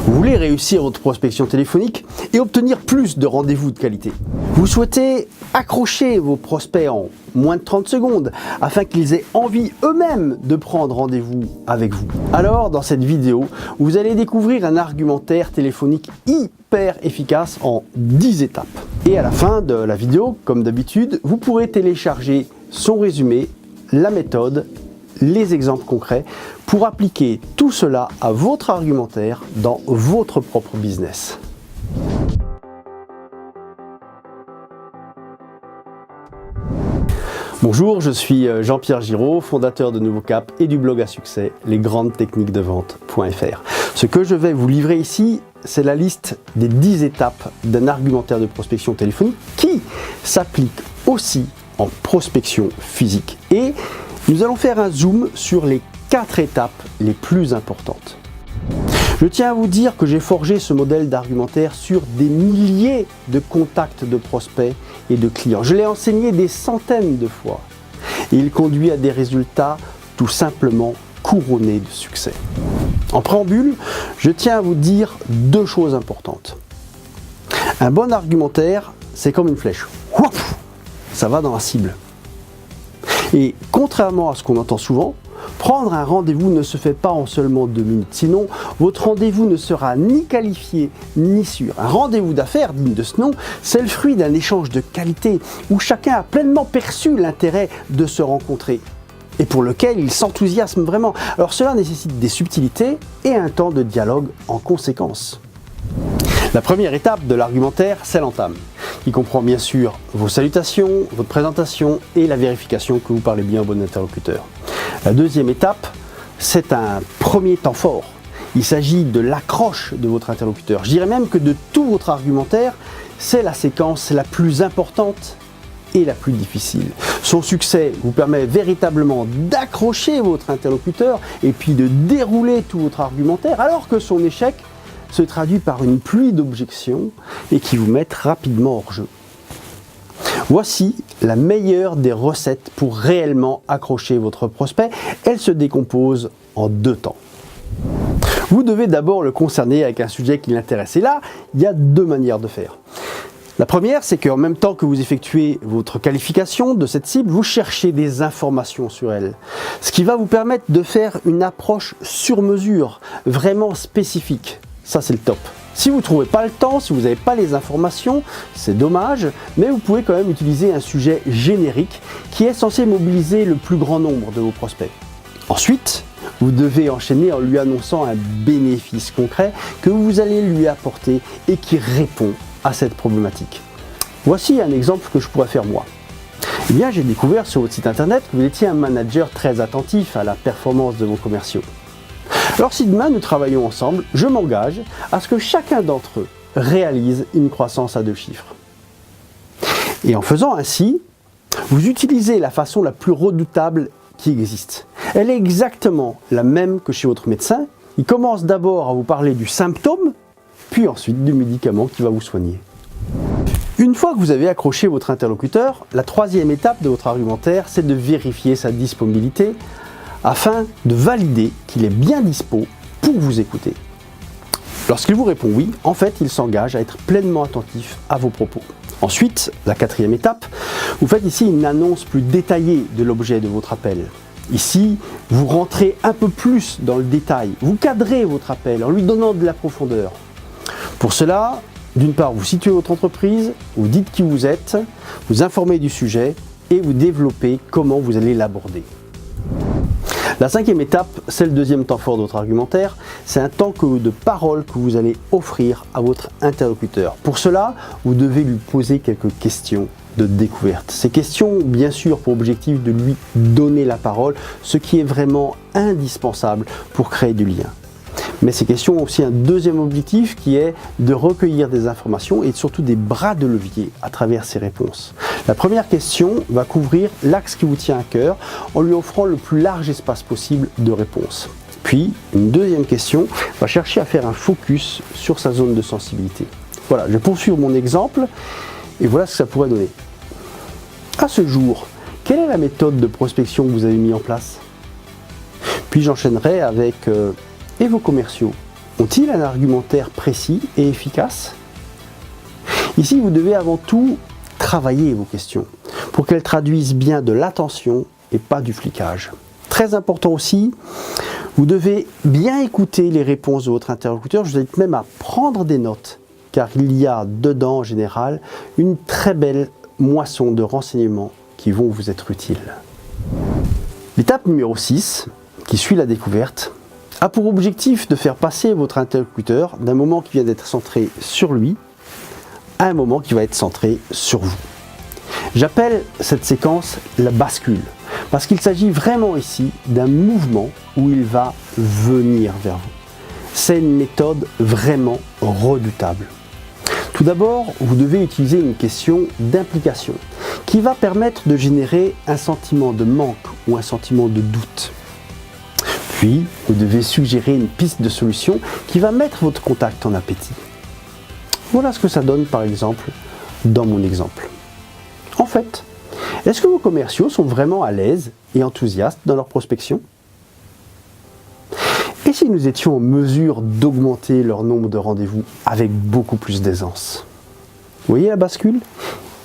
Vous voulez réussir votre prospection téléphonique et obtenir plus de rendez-vous de qualité. Vous souhaitez accrocher vos prospects en moins de 30 secondes afin qu'ils aient envie eux-mêmes de prendre rendez-vous avec vous. Alors, dans cette vidéo, vous allez découvrir un argumentaire téléphonique hyper efficace en 10 étapes. Et à la fin de la vidéo, comme d'habitude, vous pourrez télécharger son résumé, la méthode, les exemples concrets pour appliquer tout cela à votre argumentaire dans votre propre business. Bonjour, je suis Jean-Pierre Giraud, fondateur de Nouveau Cap et du blog à succès lesgrandestechniquesdevente.fr. Ce que je vais vous livrer ici, c'est la liste des 10 étapes d'un argumentaire de prospection téléphonique qui s'applique aussi en prospection physique. Et nous allons faire un zoom sur les 4 étapes les plus importantes. Je tiens à vous dire que j'ai forgé ce modèle d'argumentaire sur des milliers de contacts de prospects et de clients. Je l'ai enseigné des centaines de fois et il conduit à des résultats tout simplement couronnés de succès. En préambule, je tiens à vous dire 2 choses importantes. Un bon argumentaire, c'est comme une flèche. Ça va dans la cible. Et contrairement à ce qu'on entend souvent, prendre un rendez-vous ne se fait pas en seulement 2 minutes. Sinon, votre rendez-vous ne sera ni qualifié ni sûr. Un rendez-vous d'affaires digne de ce nom, c'est le fruit d'un échange de qualité où chacun a pleinement perçu l'intérêt de se rencontrer et pour lequel il s'enthousiasme vraiment. Alors cela nécessite des subtilités et un temps de dialogue en conséquence. La première étape de l'argumentaire, c'est l'entame, qui comprend bien sûr vos salutations, votre présentation et la vérification que vous parlez bien au bon interlocuteur. La deuxième étape, c'est un premier temps fort. Il s'agit de l'accroche de votre interlocuteur. Je dirais même que de tout votre argumentaire, c'est la séquence la plus importante et la plus difficile. Son succès vous permet véritablement d'accrocher votre interlocuteur et puis de dérouler tout votre argumentaire, alors que son échec se traduit par une pluie d'objections et qui vous mettent rapidement hors jeu. Voici la meilleure des recettes pour réellement accrocher votre prospect. Elle se décompose en 2 temps. Vous devez d'abord le concerner avec un sujet qui l'intéresse. Et là, il y a 2 manières de faire. La première, c'est qu'en même temps que vous effectuez votre qualification de cette cible, vous cherchez des informations sur elle. Ce qui va vous permettre de faire une approche sur mesure, vraiment spécifique. Ça, c'est le top. Si vous ne trouvez pas le temps, si vous n'avez pas les informations, c'est dommage, mais vous pouvez quand même utiliser un sujet générique qui est censé mobiliser le plus grand nombre de vos prospects. Ensuite, vous devez enchaîner en lui annonçant un bénéfice concret que vous allez lui apporter et qui répond à cette problématique. Voici un exemple que je pourrais faire moi. Eh bien, j'ai découvert sur votre site internet que vous étiez un manager très attentif à la performance de vos commerciaux. Alors si demain nous travaillons ensemble, je m'engage à ce que chacun d'entre eux réalise une croissance à 2 chiffres. Et en faisant ainsi, vous utilisez la façon la plus redoutable qui existe. Elle est exactement la même que chez votre médecin. Il commence d'abord à vous parler du symptôme, puis ensuite du médicament qui va vous soigner. Une fois que vous avez accroché votre interlocuteur, la 3e étape de votre argumentaire, c'est de vérifier sa disponibilité afin de valider qu'il est bien dispo pour vous écouter. Lorsqu'il vous répond oui, en fait, il s'engage à être pleinement attentif à vos propos. Ensuite, la 4e étape, vous faites ici une annonce plus détaillée de l'objet de votre appel. Ici, vous rentrez un peu plus dans le détail, vous cadrez votre appel en lui donnant de la profondeur. Pour cela, d'une part, vous situez votre entreprise, vous dites qui vous êtes, vous informez du sujet et vous développez comment vous allez l'aborder. La 5e étape, c'est le 2e temps fort de votre argumentaire, c'est un temps de parole que vous allez offrir à votre interlocuteur. Pour cela, vous devez lui poser quelques questions de découverte. Ces questions ont bien sûr pour objectif de lui donner la parole, ce qui est vraiment indispensable pour créer du lien. Mais ces questions ont aussi un 2e objectif qui est de recueillir des informations et surtout des bras de levier à travers ces réponses. La première question va couvrir l'axe qui vous tient à cœur en lui offrant le plus large espace possible de réponse. Puis, une 2e question va chercher à faire un focus sur sa zone de sensibilité. Voilà, je vais poursuivre mon exemple et voilà ce que ça pourrait donner. À ce jour, quelle est la méthode de prospection que vous avez mis en place? Puis j'enchaînerai avec et vos commerciaux, ont-ils un argumentaire précis et efficace? Ici, vous devez avant tout travailler vos questions pour qu'elles traduisent bien de l'attention et pas du flicage. Très important aussi, vous devez bien écouter les réponses de votre interlocuteur. Je vous invite même à prendre des notes, car il y a dedans, en général, une très belle moisson de renseignements qui vont vous être utiles. L'étape numéro 6, qui suit la découverte, a pour objectif de faire passer votre interlocuteur d'un moment qui vient d'être centré sur lui à un moment qui va être centré sur vous. J'appelle cette séquence la bascule, parce qu'il s'agit vraiment ici d'un mouvement où il va venir vers vous. C'est une méthode vraiment redoutable. Tout d'abord, vous devez utiliser une question d'implication qui va permettre de générer un sentiment de manque ou un sentiment de doute. Puis, vous devez suggérer une piste de solution qui va mettre votre contact en appétit. Voilà ce que ça donne par exemple dans mon exemple. En fait, est-ce que vos commerciaux sont vraiment à l'aise et enthousiastes dans leur prospection? Et si nous étions en mesure d'augmenter leur nombre de rendez-vous avec beaucoup plus d'aisance? Vous voyez la bascule?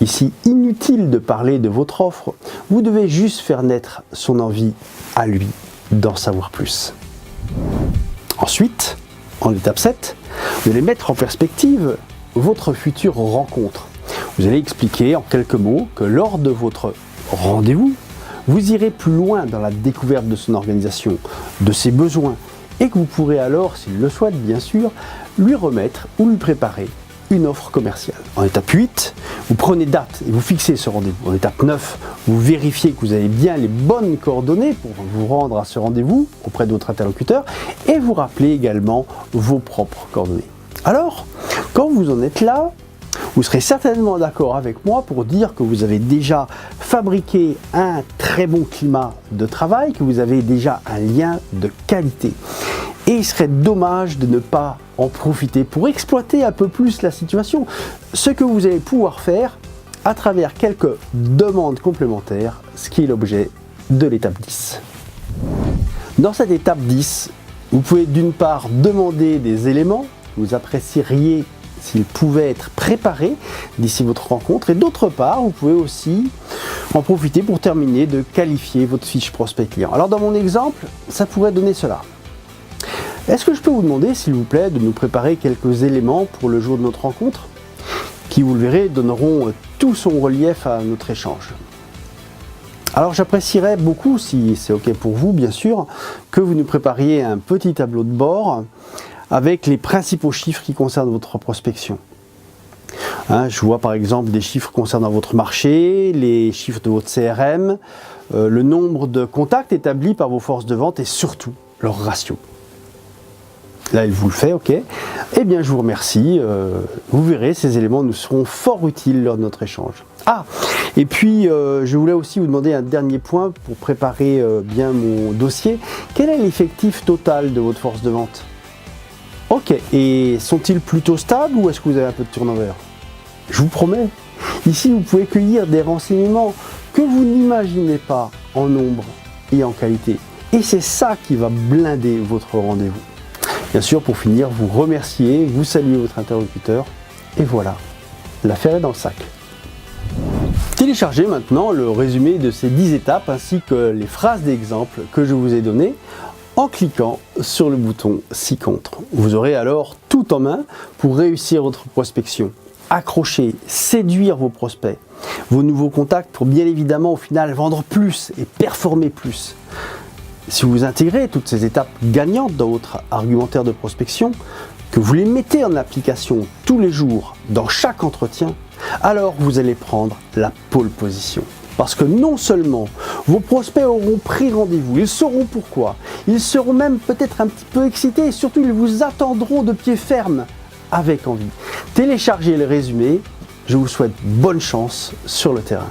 Ici, inutile de parler de votre offre, vous devez juste faire naître son envie à lui d'en savoir plus. Ensuite, en étape 7, vous allez mettre en perspective votre future rencontre. Vous allez expliquer en quelques mots que lors de votre rendez-vous, vous irez plus loin dans la découverte de son organisation, de ses besoins, et que vous pourrez alors, s'il le souhaite bien sûr, lui remettre ou lui préparer une offre commerciale. En étape 8, vous prenez date et vous fixez ce rendez-vous. En étape 9, vous vérifiez que vous avez bien les bonnes coordonnées pour vous rendre à ce rendez-vous auprès de votre interlocuteur et vous rappelez également vos propres coordonnées. Alors, quand vous en êtes là, vous serez certainement d'accord avec moi pour dire que vous avez déjà fabriqué un très bon climat de travail, que vous avez déjà un lien de qualité. Et il serait dommage de ne pas en profiter pour exploiter un peu plus la situation, ce que vous allez pouvoir faire à travers quelques demandes complémentaires, ce qui est l'objet de l'étape 10. Dans cette étape 10, vous pouvez d'une part demander des éléments que vous apprécieriez s'ils pouvaient être préparés d'ici votre rencontre, et d'autre part, vous pouvez aussi en profiter pour terminer de qualifier votre fiche prospect client. Alors dans mon exemple, ça pourrait donner cela. Est-ce que je peux vous demander, s'il vous plaît, de nous préparer quelques éléments pour le jour de notre rencontre, qui, vous le verrez, donneront tout son relief à notre échange. Alors j'apprécierais beaucoup, si c'est OK pour vous, bien sûr, que vous nous prépariez un petit tableau de bord avec les principaux chiffres qui concernent votre prospection. Je vois par exemple des chiffres concernant votre marché, les chiffres de votre CRM, le nombre de contacts établis par vos forces de vente et surtout leur ratio. Là, il vous le fait, OK. Eh bien, je vous remercie. Vous verrez, ces éléments nous seront fort utiles lors de notre échange. Et puis, je voulais aussi vous demander un dernier point pour préparer bien mon dossier. Quel est l'effectif total de votre force de vente? OK. Et sont-ils plutôt stables ou est-ce que vous avez un peu de turnover? Je vous promets, ici, vous pouvez cueillir des renseignements que vous n'imaginez pas en nombre et en qualité. Et c'est ça qui va blinder votre rendez-vous. Bien sûr, pour finir, vous remerciez, vous saluez votre interlocuteur, et voilà, l'affaire est dans le sac. Téléchargez maintenant le résumé de ces 10 étapes ainsi que les phrases d'exemple que je vous ai données en cliquant sur le bouton ci-contre. Vous aurez alors tout en main pour réussir votre prospection, accrocher, séduire vos prospects, vos nouveaux contacts pour bien évidemment au final vendre plus et performer plus. Si vous intégrez toutes ces étapes gagnantes dans votre argumentaire de prospection, que vous les mettez en application tous les jours dans chaque entretien, alors vous allez prendre la pole position. Parce que non seulement vos prospects auront pris rendez-vous, ils sauront pourquoi, ils seront même peut-être un petit peu excités et surtout ils vous attendront de pied ferme avec envie. Téléchargez le résumé, je vous souhaite bonne chance sur le terrain.